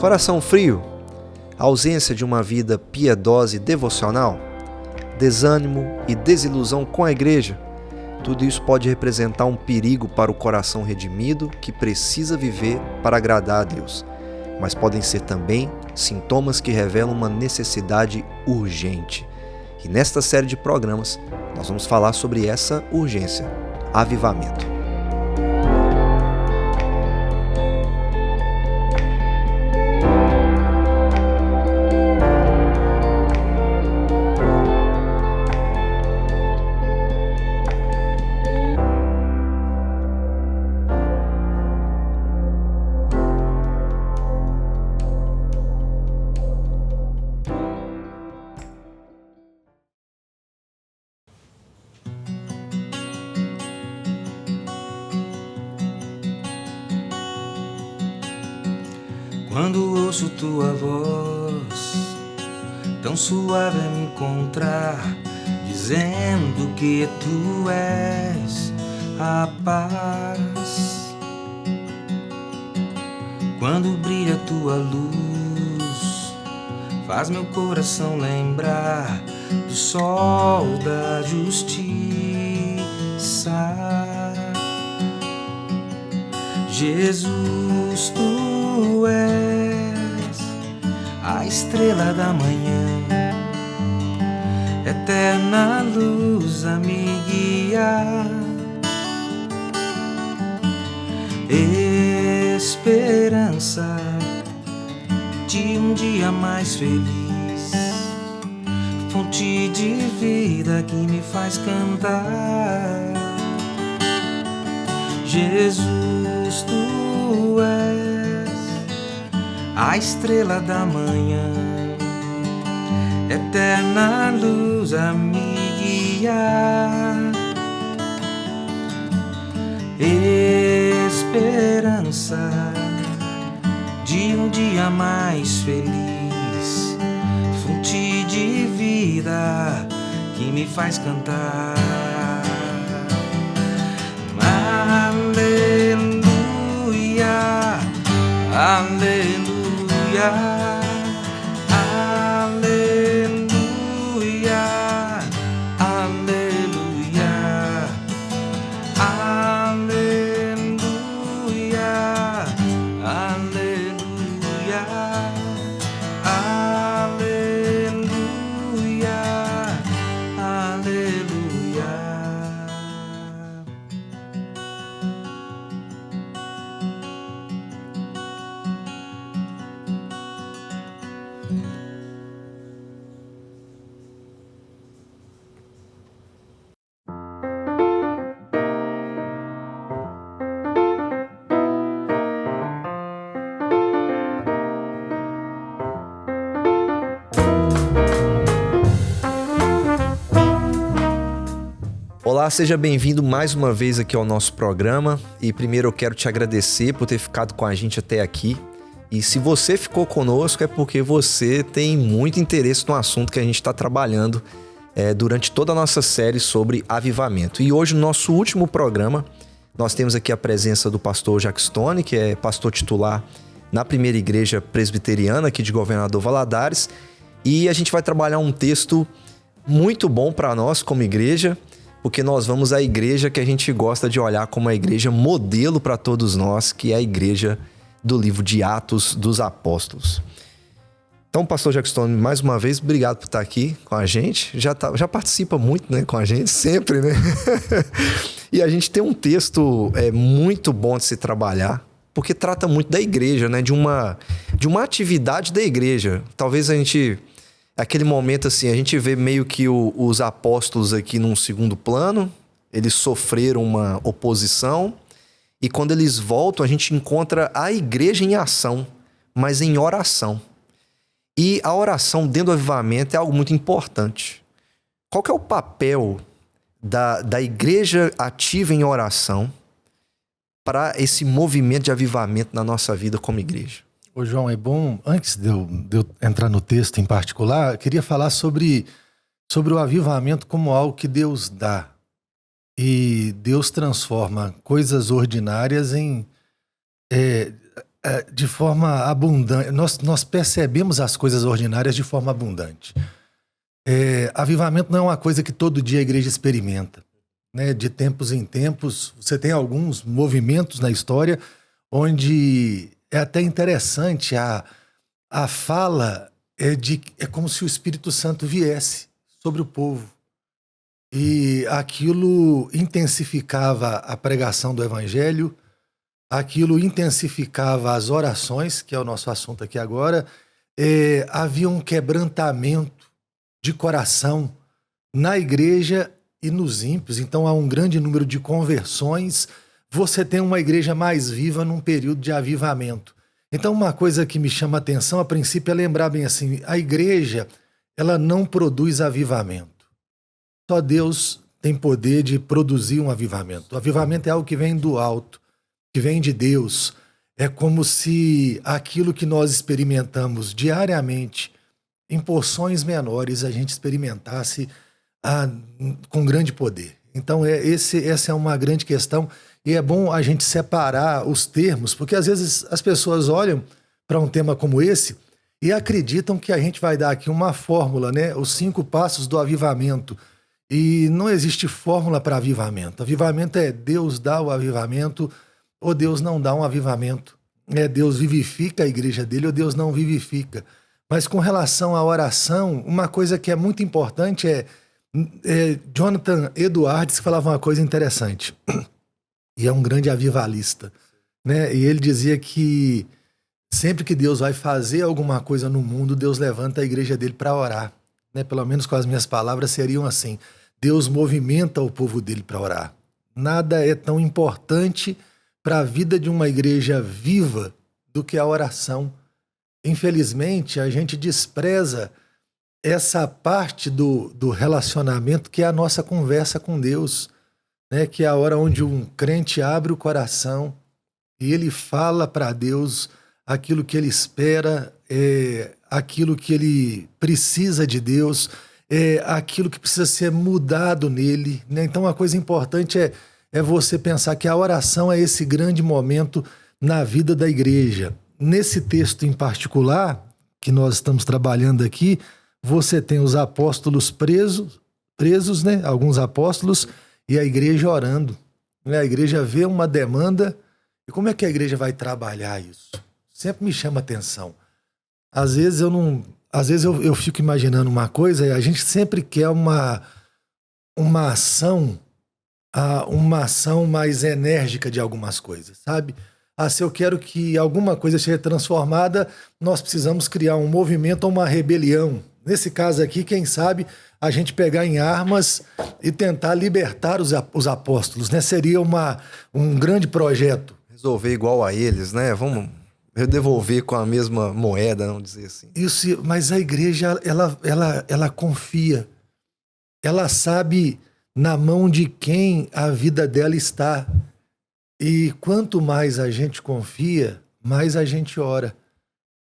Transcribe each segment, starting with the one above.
Coração frio, ausência de uma vida piedosa e devocional, desânimo e desilusão com a igreja. Tudo isso pode representar um perigo para o coração redimido que precisa viver para agradar a Deus. Mas podem ser também sintomas que revelam uma necessidade urgente. E nesta série de programas, nós vamos falar sobre essa urgência, avivamento. Quando ouço tua voz, tão suave é me encontrar, dizendo que tu és a paz. Quando brilha tua luz, faz meu coração lembrar do sol da justiça. Jesus, tu és a estrela da manhã, eterna luz a me guiar, esperança de um dia mais feliz, fonte de vida que me faz cantar. Jesus, tu és a estrela da manhã, eterna luz a me guiar, esperança de um dia mais feliz, fonte de vida que me faz cantar. Aleluia, aleluia, aleluia, aleluia, aleluia, aleluia, aleluia, aleluia. Olá, seja bem-vindo mais uma vez aqui ao nosso programa. E primeiro eu quero te agradecer por ter ficado com a gente até aqui. E se você ficou conosco é porque você tem muito interesse no assunto que a gente está trabalhando durante toda a nossa série sobre avivamento. E hoje, no nosso último programa, nós temos aqui a presença do pastor Jacques Stone, que é pastor titular na primeira igreja presbiteriana aqui de Governador Valadares. E a gente vai trabalhar um texto muito bom para nós como igreja, porque nós vamos à igreja que a gente gosta de olhar como a igreja modelo para todos nós, que é a igreja do livro de Atos dos Apóstolos. Então, pastor Jacques Stone, mais uma vez, obrigado por estar aqui com a gente. Já participa muito, né, com a gente, sempre, né? E a gente tem um texto muito bom de se trabalhar, porque trata muito da igreja, né? De uma atividade da igreja. Talvez a gente... Aquele momento assim, a gente vê meio que os apóstolos aqui num segundo plano, eles sofreram uma oposição, e quando eles voltam, a gente encontra a igreja em ação, mas em oração. E a oração dentro do avivamento é algo muito importante. Qual que é o papel da igreja ativa em oração para esse movimento de avivamento na nossa vida como igreja? Ô João, é bom, antes de eu entrar no texto em particular, eu queria falar sobre o avivamento como algo que Deus dá. E Deus transforma coisas ordinárias em... de forma abundante. Nós percebemos as coisas ordinárias de forma abundante. Avivamento não é uma coisa que todo dia a igreja experimenta, né? De tempos em tempos, você tem alguns movimentos na história onde é até interessante a fala é como se o Espírito Santo viesse sobre o povo. E aquilo intensificava a pregação do Evangelho, aquilo intensificava as orações, que é o nosso assunto aqui agora. Havia um quebrantamento de coração na igreja e nos ímpios. Então há um grande número de conversões. Você tem uma igreja mais viva num período de avivamento. Então uma coisa que me chama a atenção, a princípio, é lembrar bem assim, a igreja, ela não produz avivamento. Só Deus tem poder de produzir um avivamento. O avivamento é algo que vem do alto, que vem de Deus. É como se aquilo que nós experimentamos diariamente, em porções menores, a gente experimentasse com grande poder. Então essa é uma grande questão, e é bom a gente separar os termos, porque às vezes as pessoas olham para um tema como esse e acreditam que a gente vai dar aqui uma fórmula, né? Os 5 passos do avivamento. E não existe fórmula para avivamento. Avivamento é Deus dá o avivamento ou Deus não dá um avivamento. Deus vivifica a igreja dele ou Deus não vivifica. Mas com relação à oração, uma coisa que é muito importante Jonathan Edwards que falava uma coisa interessante. E é um grande avivalista, né? E ele dizia que sempre que Deus vai fazer alguma coisa no mundo, Deus levanta a igreja dele para orar. Né? Pelo menos com as minhas palavras seriam assim. Deus movimenta o povo dele para orar. Nada é tão importante para a vida de uma igreja viva do que a oração. Infelizmente, a gente despreza essa parte do relacionamento que é a nossa conversa com Deus, né? Que é a hora onde um crente abre o coração e ele fala para Deus aquilo que ele espera, aquilo que ele precisa de Deus, aquilo que precisa ser mudado nele, né? Então, uma coisa importante é você pensar que a oração é esse grande momento na vida da igreja. Nesse texto em particular, que nós estamos trabalhando aqui, você tem os apóstolos presos, né? Alguns apóstolos, e a igreja orando. Né? A igreja vê uma demanda, e como é que a igreja vai trabalhar isso? Sempre me chama atenção. Às vezes eu fico imaginando uma coisa, e a gente sempre quer uma ação mais enérgica de algumas coisas, sabe? Se eu quero que alguma coisa seja transformada, nós precisamos criar um movimento ou uma rebelião. Nesse caso aqui, quem sabe, a gente pegar em armas e tentar libertar os apóstolos, né? Seria um grande projeto. Resolver igual a eles, né? Vamos devolver com a mesma moeda, não dizer assim. Isso, mas a igreja, ela confia. Ela sabe na mão de quem a vida dela está. E quanto mais a gente confia, mais a gente ora.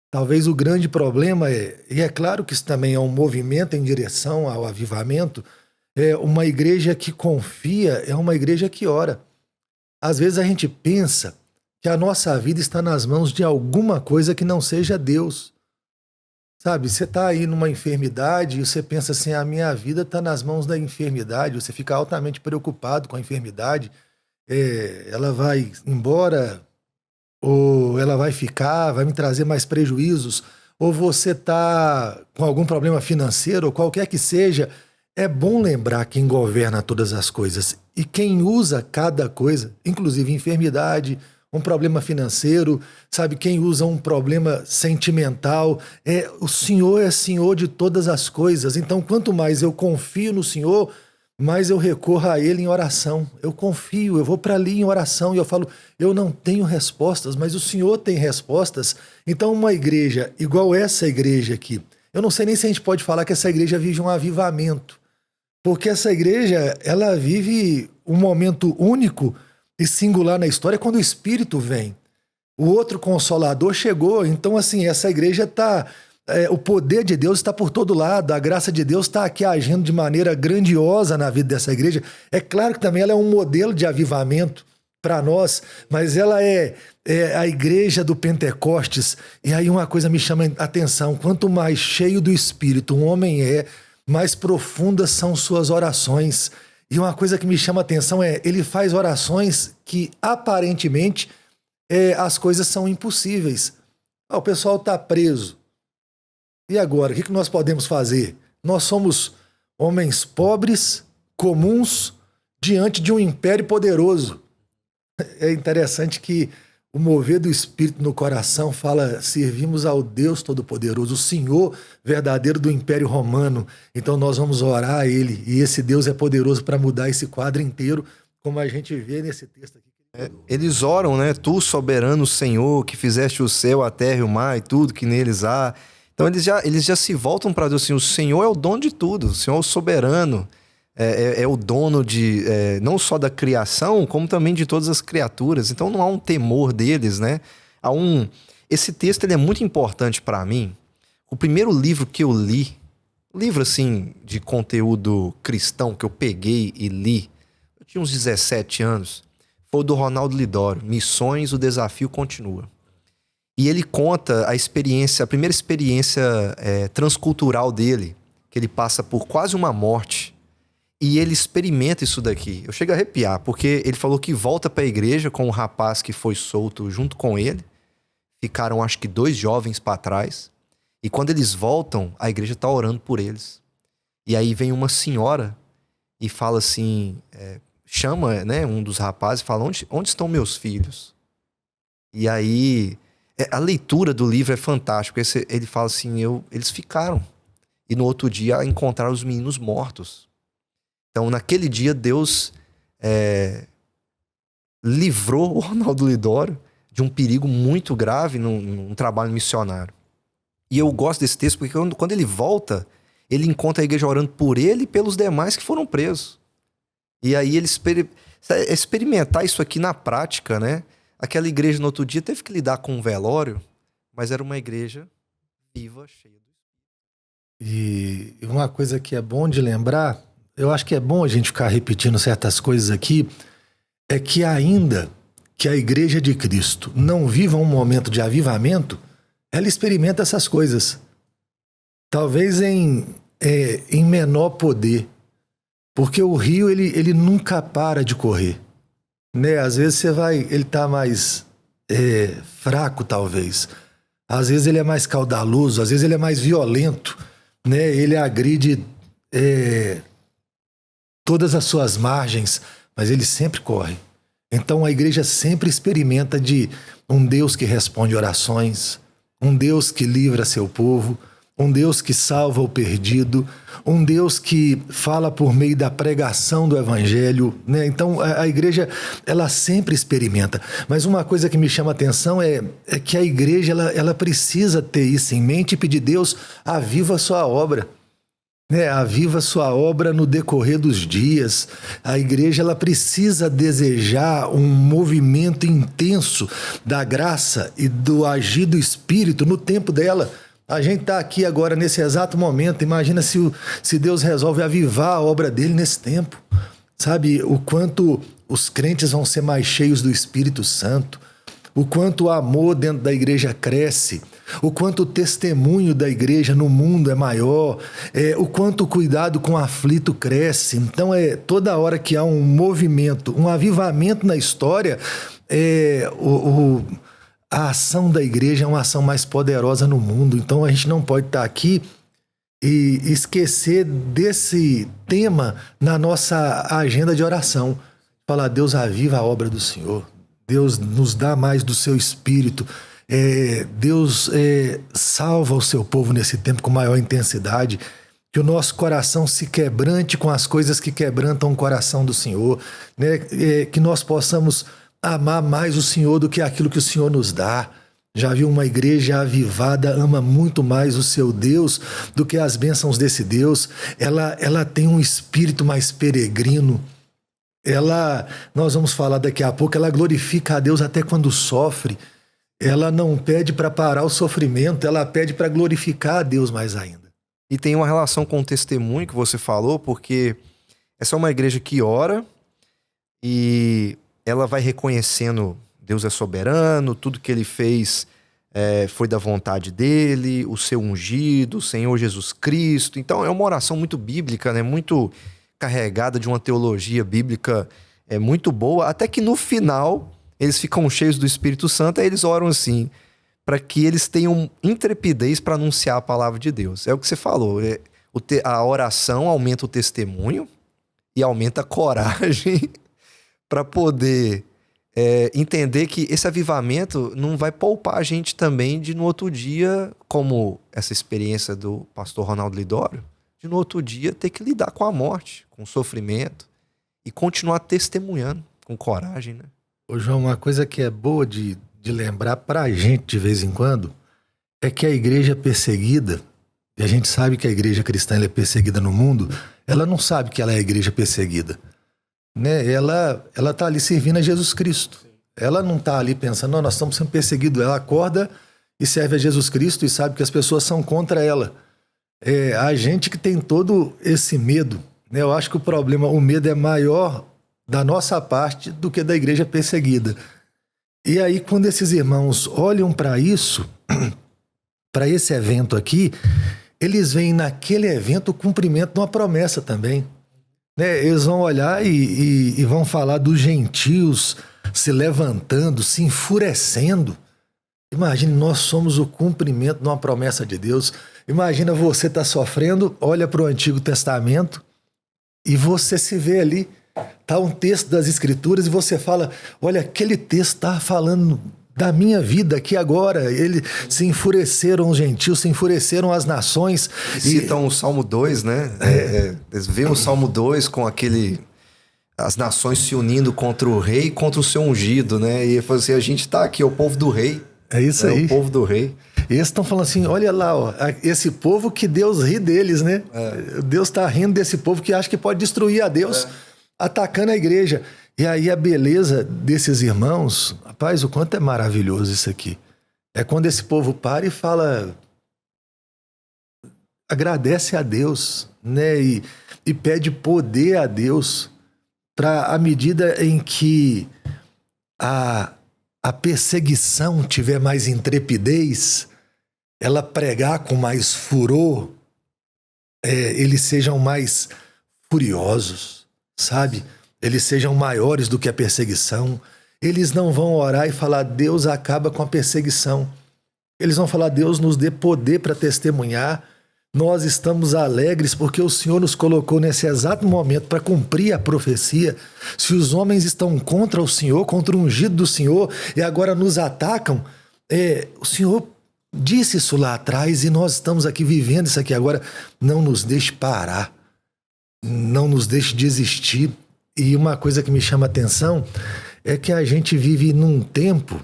Talvez o grande problema e é claro que isso também é um movimento em direção ao avivamento, uma igreja que confia é uma igreja que ora. Às vezes a gente pensa que a nossa vida está nas mãos de alguma coisa que não seja Deus. Sabe, você está aí numa enfermidade e você pensa assim, a minha vida está nas mãos da enfermidade, você fica altamente preocupado com a enfermidade, ela vai embora ou ela vai ficar, vai me trazer mais prejuízos, ou você está com algum problema financeiro, ou qualquer que seja. É bom lembrar quem governa todas as coisas e quem usa cada coisa, inclusive enfermidade, um problema financeiro, sabe, quem usa um problema sentimental. O Senhor é Senhor de todas as coisas. Então, quanto mais eu confio no Senhor, mais eu recorro a Ele em oração. Eu confio, eu vou para ali em oração e eu falo, eu não tenho respostas, mas o Senhor tem respostas. Então, uma igreja igual essa igreja aqui, eu não sei nem se a gente pode falar que essa igreja vive um avivamento, porque essa igreja, ela vive um momento único e singular na história quando o Espírito vem. O outro Consolador chegou, então assim, essa igreja está... o poder de Deus está por todo lado, a graça de Deus está aqui agindo de maneira grandiosa na vida dessa igreja. É claro que também ela é um modelo de avivamento para nós, mas ela é a igreja do Pentecostes. E aí uma coisa me chama a atenção: quanto mais cheio do Espírito um homem mais profundas são suas orações. E uma coisa que me chama a atenção ele faz orações que aparentemente as coisas são impossíveis. O pessoal está preso. E agora, o que nós podemos fazer? Nós somos homens pobres, comuns, diante de um império poderoso. É interessante que o mover do Espírito no coração fala: servimos ao Deus Todo-Poderoso, o Senhor verdadeiro do Império Romano. Então nós vamos orar a Ele, e esse Deus é poderoso para mudar esse quadro inteiro, como a gente vê nesse texto aqui. Eles oram, né? Tu, soberano Senhor, que fizeste o céu, a terra e o mar e tudo que neles há. Então eles já se voltam para Deus assim: o Senhor é o dono de tudo, o Senhor é o soberano, é o dono de não só da criação, como também de todas as criaturas. Então não há um temor deles, né? Esse texto ele é muito importante para mim. O primeiro livro que eu li, livro assim de conteúdo cristão que eu peguei e li, eu tinha uns 17 anos, foi o do Ronaldo Lidório, Missões, o Desafio Continua. E ele conta a primeira experiência transcultural dele, que ele passa por quase uma morte. E ele experimenta isso daqui. Eu chego a arrepiar, porque ele falou que volta para a igreja com um rapaz que foi solto junto com ele. Ficaram, acho que 2 jovens para trás. E quando eles voltam, a igreja está orando por eles. E aí vem uma senhora e fala assim, chama, né, um dos rapazes e fala: onde estão meus filhos? E aí a leitura do livro é fantástica. Ele fala assim: eles ficaram. E no outro dia encontraram os meninos mortos. Então, naquele dia, Deus livrou o Ronaldo Lidório de um perigo muito grave num trabalho missionário. E eu gosto desse texto porque quando ele volta, ele encontra a igreja orando por ele e pelos demais que foram presos. E aí ele experimentar isso aqui na prática, né? Aquela igreja no outro dia teve que lidar com um velório, mas era uma igreja viva, cheia do Espírito. E uma coisa que é bom de lembrar, eu acho que é bom a gente ficar repetindo certas coisas aqui, é que ainda que a igreja de Cristo não viva um momento de avivamento, ela experimenta essas coisas. Talvez em menor poder. Porque o rio, ele nunca para de correr. Né? Às vezes ele tá mais fraco, talvez. Às vezes ele é mais caudaloso, às vezes ele é mais violento. Né? Ele agride todas as suas margens, mas ele sempre corre. Então a igreja sempre experimenta de um Deus que responde orações, um Deus que livra seu povo, um Deus que salva o perdido, um Deus que fala por meio da pregação do evangelho, né? Então a igreja, ela sempre experimenta. Mas uma coisa que me chama a atenção é que a igreja ela precisa ter isso em mente e pedir: Deus, aviva a sua obra. Né? Aviva a sua obra no decorrer dos dias. A igreja ela precisa desejar um movimento intenso da graça e do agir do Espírito no tempo dela. A gente está aqui agora nesse exato momento. Imagina se Deus resolve avivar a obra dele nesse tempo. Sabe o quanto os crentes vão ser mais cheios do Espírito Santo, o quanto o amor dentro da igreja cresce, o quanto o testemunho da igreja no mundo é maior, o quanto o cuidado com o aflito cresce. Então toda hora que há um movimento, um avivamento na história, a ação da igreja é uma ação mais poderosa no mundo. Então a gente não pode estar aqui e esquecer desse tema na nossa agenda de oração. Falar: Deus, aviva a obra do Senhor. Deus nos dá mais do seu Espírito. Deus salva o seu povo nesse tempo com maior intensidade. Que o nosso coração se quebrante com as coisas que quebrantam o coração do Senhor. Né? Que nós possamos amar mais o Senhor do que aquilo que o Senhor nos dá. Já viu uma igreja avivada, ama muito mais o seu Deus do que as bênçãos desse Deus. Ela tem um espírito mais peregrino. Nós vamos falar daqui a pouco, ela glorifica a Deus até quando sofre. Ela não pede para parar o sofrimento, ela pede para glorificar a Deus mais ainda. E tem uma relação com o testemunho que você falou, porque essa é uma igreja que ora e ela vai reconhecendo Deus é soberano, tudo que ele fez foi da vontade dele, o seu ungido, o Senhor Jesus Cristo. Então é uma oração muito bíblica, né? Muito carregada de uma teologia bíblica muito boa, até que no final eles ficam cheios do Espírito Santo, aí eles oram assim, para que eles tenham intrepidez para anunciar a palavra de Deus. É o que você falou, a oração aumenta o testemunho e aumenta a coragem para poder entender que esse avivamento não vai poupar a gente também de no outro dia, como essa experiência do pastor Ronaldo Lidório, de no outro dia ter que lidar com a morte, com o sofrimento e continuar testemunhando com coragem, né? Ô João, uma coisa que é boa de lembrar pra gente de vez em quando é que a igreja perseguida, e a gente sabe que a igreja cristã ela é perseguida no mundo, ela não sabe que ela é a igreja perseguida. Né? Ela tá ali servindo a Jesus Cristo. Ela não tá ali pensando, não, nós estamos sendo perseguidos. Ela acorda e serve a Jesus Cristo e sabe que as pessoas são contra ela. A gente que tem todo esse medo, né? Eu acho que o medo é maior da nossa parte do que da igreja perseguida. E aí, quando esses irmãos olham para isso, para esse evento aqui, eles veem naquele evento o cumprimento de uma promessa também. Né? Eles vão olhar e vão falar dos gentios se levantando, se enfurecendo. Imagine, nós somos o cumprimento de uma promessa de Deus. Imagina você estar sofrendo, olha para o Antigo Testamento e você se vê ali. Está um texto das Escrituras e você fala, olha, aquele texto está falando da minha vida aqui agora. Se enfureceram os gentios, se enfureceram as nações. Citam o Salmo 2, né? Eles veem o Salmo 2 com as nações se unindo contra o rei e contra o seu ungido, né? E ele falou assim, a gente está aqui, é o povo do rei. É isso aí. O povo do rei. E eles estão falando assim, olha lá, ó, esse povo que Deus ri deles, né? Deus está rindo desse povo que acha que pode destruir a Deus, atacando a igreja. E aí a beleza desses irmãos, rapaz, o quanto é maravilhoso isso aqui. É quando esse povo para e fala, agradece a Deus, né? E pede poder a Deus para, à medida em que a perseguição tiver mais intrepidez, ela pregar com mais furor, eles sejam mais furiosos, sabe? Eles sejam maiores do que a perseguição. Eles não vão orar e falar, Deus acaba com a perseguição. Eles vão falar, Deus nos dê poder para testemunhar. Nós estamos alegres porque o Senhor nos colocou nesse exato momento para cumprir a profecia. Se os homens estão contra o Senhor, contra o ungido do Senhor, e agora nos atacam, o Senhor disse isso lá atrás e nós estamos aqui vivendo isso aqui agora. Não nos deixe parar, não nos deixe desistir. E uma coisa que me chama a atenção é que a gente vive num tempo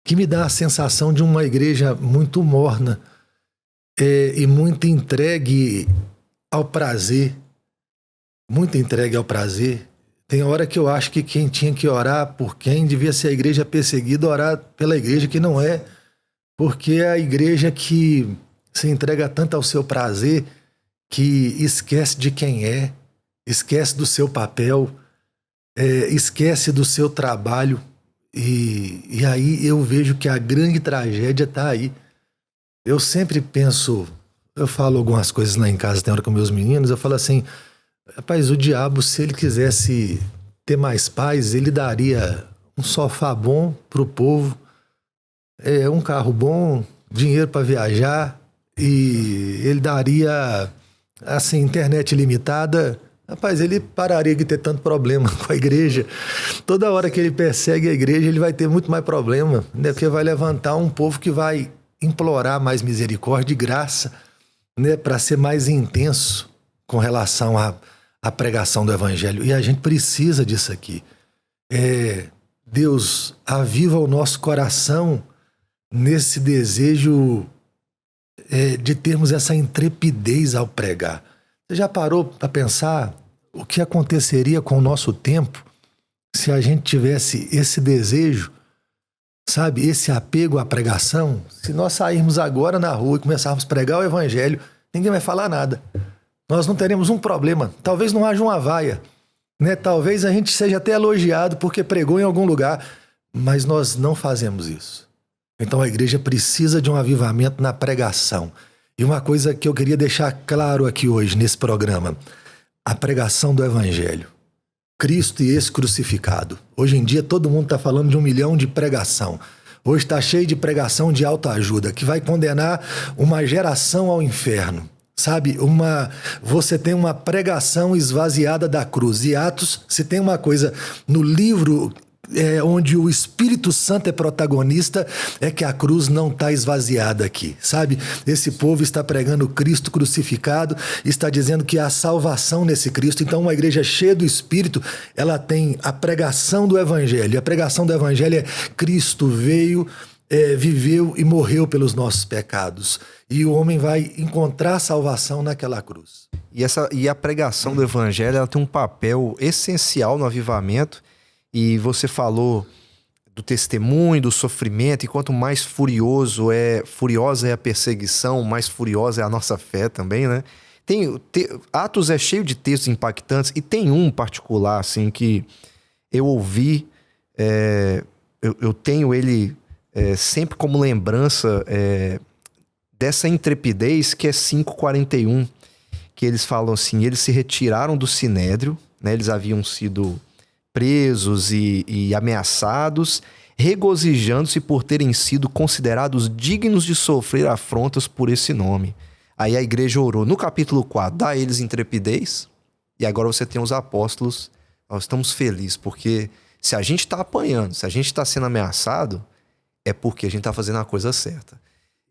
que me dá a sensação de uma igreja muito morna e muito entregue ao prazer. Muito entregue ao prazer. Tem hora que eu acho que quem tinha que orar por quem devia ser a igreja perseguida, orar pela igreja que não é. Porque é a igreja que se entrega tanto ao seu prazer que esquece de quem é. Esquece do seu papel, esquece do seu trabalho. E aí eu vejo que a grande tragédia está aí. Eu sempre penso, eu falo algumas coisas lá em casa, tem hora com meus meninos, eu falo assim, rapaz, o diabo, se ele quisesse ter mais paz, ele daria um sofá bom para o povo, um carro bom, dinheiro para viajar, e ele daria, assim, internet limitada. Rapaz, ele pararia de ter tanto problema com a igreja. Toda hora que ele persegue a igreja, ele vai ter muito mais problema, né? Porque vai levantar um povo que vai implorar mais misericórdia e graça, né? Para ser mais intenso com relação à pregação do evangelho. E a gente precisa disso aqui. Deus, aviva o nosso coração nesse desejo de termos essa intrepidez ao pregar. Você já parou para pensar o que aconteceria com o nosso tempo se a gente tivesse esse desejo, sabe, esse apego à pregação? Se nós sairmos agora na rua e começarmos a pregar o evangelho, ninguém vai falar nada. Nós não teremos um problema. Talvez não haja uma vaia, né? Talvez a gente seja até elogiado porque pregou em algum lugar, mas nós não fazemos isso. Então a igreja precisa de um avivamento na pregação. E uma coisa que eu queria deixar claro aqui hoje nesse programa: a pregação do evangelho. Cristo e esse crucificado. Hoje em dia todo mundo está falando de 1 milhão de pregação. Hoje está cheio de pregação de autoajuda, que vai condenar uma geração ao inferno. Sabe, você tem uma pregação esvaziada da cruz. E Atos, se tem uma coisa no livro onde o Espírito Santo é protagonista, é que a cruz não está esvaziada aqui, sabe? Esse povo está pregando Cristo crucificado, está dizendo que há salvação nesse Cristo. Então uma igreja cheia do Espírito, ela tem a pregação do Evangelho. E a pregação do Evangelho é: Cristo veio, viveu e morreu pelos nossos pecados. E o homem vai encontrar salvação naquela cruz. E a pregação do Evangelho, ela tem um papel essencial no avivamento. E falou do testemunho, do sofrimento, e quanto mais furiosa é a perseguição, mais furiosa é a nossa fé também, né? Atos é cheio de textos impactantes, e tem um particular, assim, que eu ouvi, eu tenho ele sempre como lembrança dessa intrepidez, que é 5:41, que eles falam assim: eles se retiraram do Sinédrio, né? Eles haviam sido presos e ameaçados, regozijando-se por terem sido considerados dignos de sofrer afrontas por esse nome. Aí a igreja orou. No capítulo 4, dá a eles intrepidez, e agora você tem os apóstolos. Nós estamos felizes, porque se a gente está apanhando, se a gente está sendo ameaçado, é porque a gente está fazendo a coisa certa.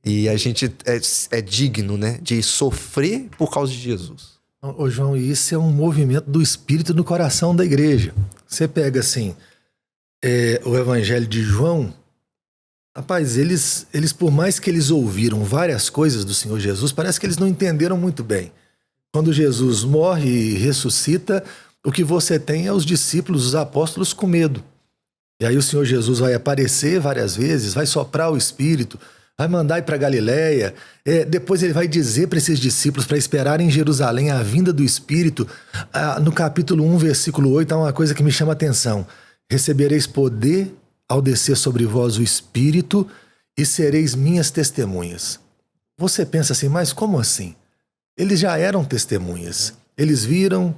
E a gente é digno, né, de sofrer por causa de Jesus. Ô João, isso é um movimento do Espírito no coração da igreja. Você pega assim, o Evangelho de João, rapaz, eles por mais que eles ouviram várias coisas do Senhor Jesus, parece que eles não entenderam muito bem. Quando Jesus morre e ressuscita, o que você tem é os discípulos, os apóstolos com medo. E aí o Senhor Jesus vai aparecer várias vezes, vai soprar o Espírito, vai mandar ir para Galileia. Depois ele vai dizer para esses discípulos para esperarem em Jerusalém a vinda do Espírito. No capítulo 1, versículo 8, há uma coisa que me chama a atenção: recebereis poder ao descer sobre vós o Espírito e sereis minhas testemunhas. Você pensa assim, mas como assim? Eles já eram testemunhas. Eles viram,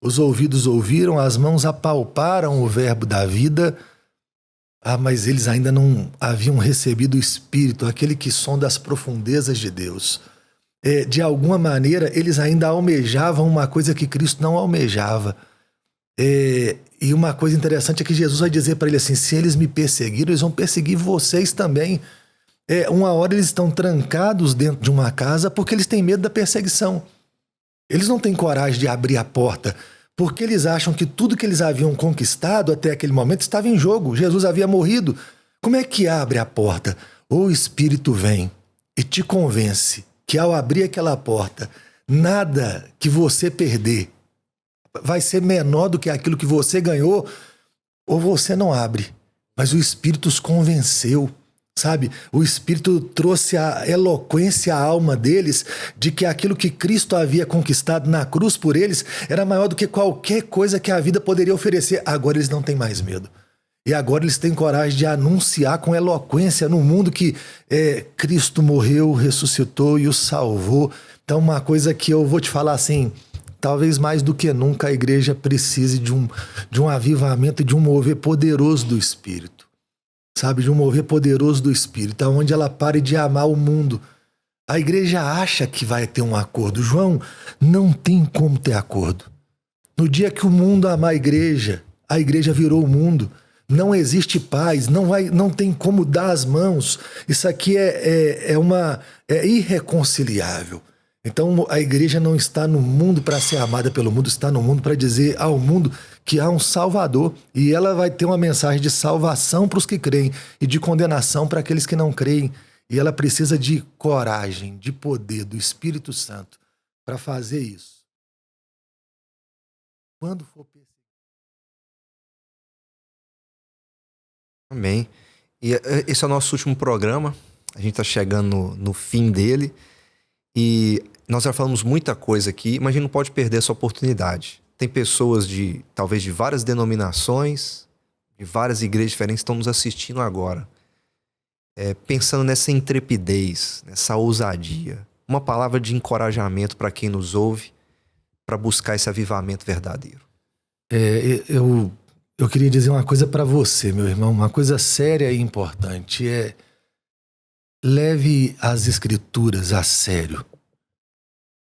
os ouvidos ouviram, as mãos apalparam o verbo da vida. Mas eles ainda não haviam recebido o Espírito, aquele que sonda as profundezas de Deus. De alguma maneira, eles ainda almejavam uma coisa que Cristo não almejava. E uma coisa interessante é que Jesus vai dizer para ele assim: se eles me perseguiram, eles vão perseguir vocês também. Uma hora eles estão trancados dentro de uma casa porque eles têm medo da perseguição. Eles não têm coragem de abrir a porta, porque eles acham que tudo que eles haviam conquistado até aquele momento estava em jogo. Jesus havia morrido. Como é que abre a porta? O Espírito vem e te convence que ao abrir aquela porta, nada que você perder vai ser menor do que aquilo que você ganhou, ou você não abre. Mas o Espírito os convenceu. Sabe, o Espírito trouxe a eloquência à alma deles de que aquilo que Cristo havia conquistado na cruz por eles era maior do que qualquer coisa que a vida poderia oferecer. Agora eles não têm mais medo. E agora eles têm coragem de anunciar com eloquência no mundo que Cristo morreu, ressuscitou e os salvou. Então uma coisa que eu vou te falar assim: talvez mais do que nunca a igreja precise de um avivamento e de um mover poderoso do Espírito. Sabe, de um mover poderoso do Espírito, onde ela pare de amar o mundo. A igreja acha que vai ter um acordo. João, não tem como ter acordo. No dia que o mundo amar a igreja virou o mundo. Não existe paz, não tem como dar as mãos. Isso aqui é irreconciliável. Então a igreja não está no mundo para ser amada pelo mundo, está no mundo para dizer ao mundo que há um Salvador, e ela vai ter uma mensagem de salvação para os que creem e de condenação para aqueles que não creem. E ela precisa de coragem, de poder do Espírito Santo para fazer isso. Quando for perceber. Amém. E esse é o nosso último programa. A gente está chegando no fim dele. E nós já falamos muita coisa aqui, mas a gente não pode perder essa oportunidade tem pessoas talvez de várias denominações, de várias igrejas diferentes que estão nos assistindo agora. Pensando nessa intrepidez, nessa ousadia. Uma palavra de encorajamento para quem nos ouve, para buscar esse avivamento verdadeiro. Eu queria dizer uma coisa para você, meu irmão, uma coisa séria e importante. Leve as Escrituras a sério.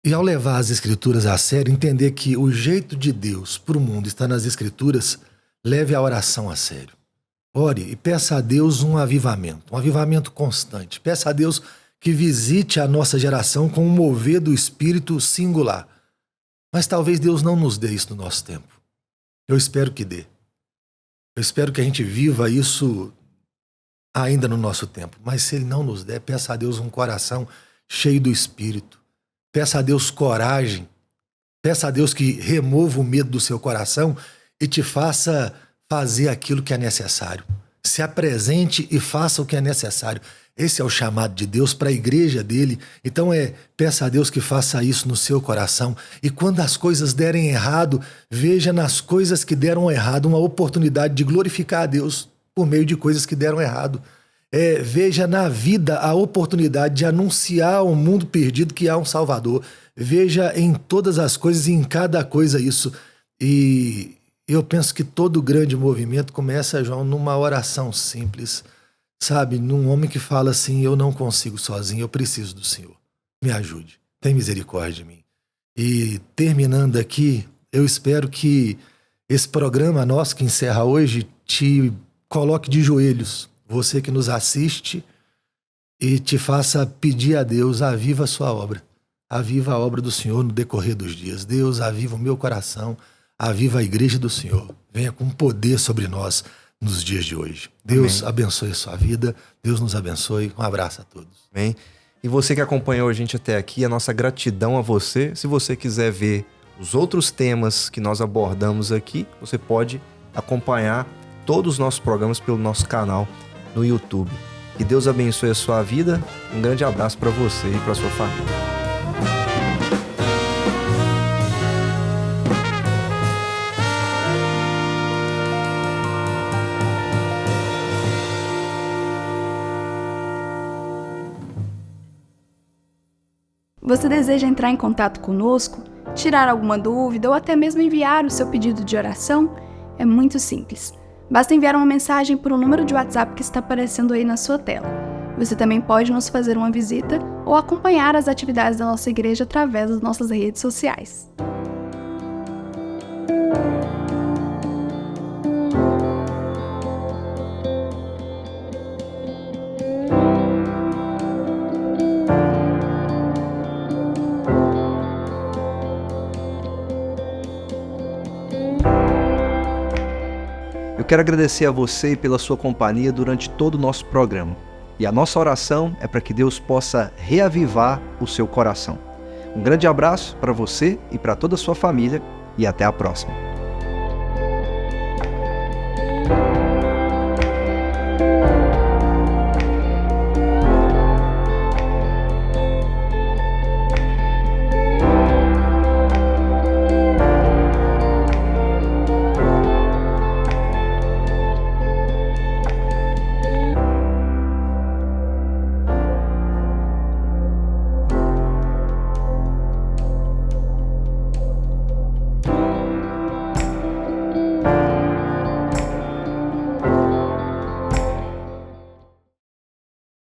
E ao levar as Escrituras a sério, entender que o jeito de Deus para o mundo está nas Escrituras, leve a oração a sério. Ore e peça a Deus um avivamento constante. Peça a Deus que visite a nossa geração com um mover do Espírito singular. Mas talvez Deus não nos dê isso no nosso tempo. Eu espero que dê. Eu espero que a gente viva isso ainda no nosso tempo. Mas se Ele não nos der, peça a Deus um coração cheio do Espírito. Peça a Deus coragem. Peça a Deus que remova o medo do seu coração e te faça fazer aquilo que é necessário. Se apresente e faça o que é necessário. Esse é o chamado de Deus para a igreja dele. Então peça a Deus que faça isso no seu coração. E quando as coisas derem errado, veja nas coisas que deram errado uma oportunidade de glorificar a Deus por meio de coisas que deram errado. Veja na vida a oportunidade de anunciar ao mundo perdido que há um Salvador. Veja em todas as coisas e em cada coisa isso. E eu penso que todo grande movimento começa, João, numa oração simples, sabe? Num homem que fala assim: eu não consigo sozinho, eu preciso do Senhor. Me ajude, tem misericórdia de mim. E terminando aqui, eu espero que esse programa nosso que encerra hoje te coloque de joelhos, você que nos assiste, e te faça pedir a Deus: aviva a sua obra. Aviva a obra do Senhor no decorrer dos dias. Deus, aviva o meu coração. Aviva a igreja do Senhor. Venha com poder sobre nós nos dias de hoje. Deus abençoe a sua vida. Deus nos abençoe. Um abraço a todos. Amém. E você que acompanhou a gente até aqui, a nossa gratidão a você. Se você quiser ver os outros temas que nós abordamos aqui, você pode acompanhar todos os nossos programas pelo nosso canal no YouTube. Que Deus abençoe a sua vida. Um grande abraço para você e para sua família. Você deseja entrar em contato conosco, tirar alguma dúvida ou até mesmo enviar o seu pedido de oração? É muito simples. Basta enviar uma mensagem por um número de WhatsApp que está aparecendo aí na sua tela. Você também pode nos fazer uma visita ou acompanhar as atividades da nossa igreja através das nossas redes sociais. Eu quero agradecer a você pela sua companhia durante todo o nosso programa. E a nossa oração é para que Deus possa reavivar o seu coração. Um grande abraço para você e para toda a sua família e até a próxima.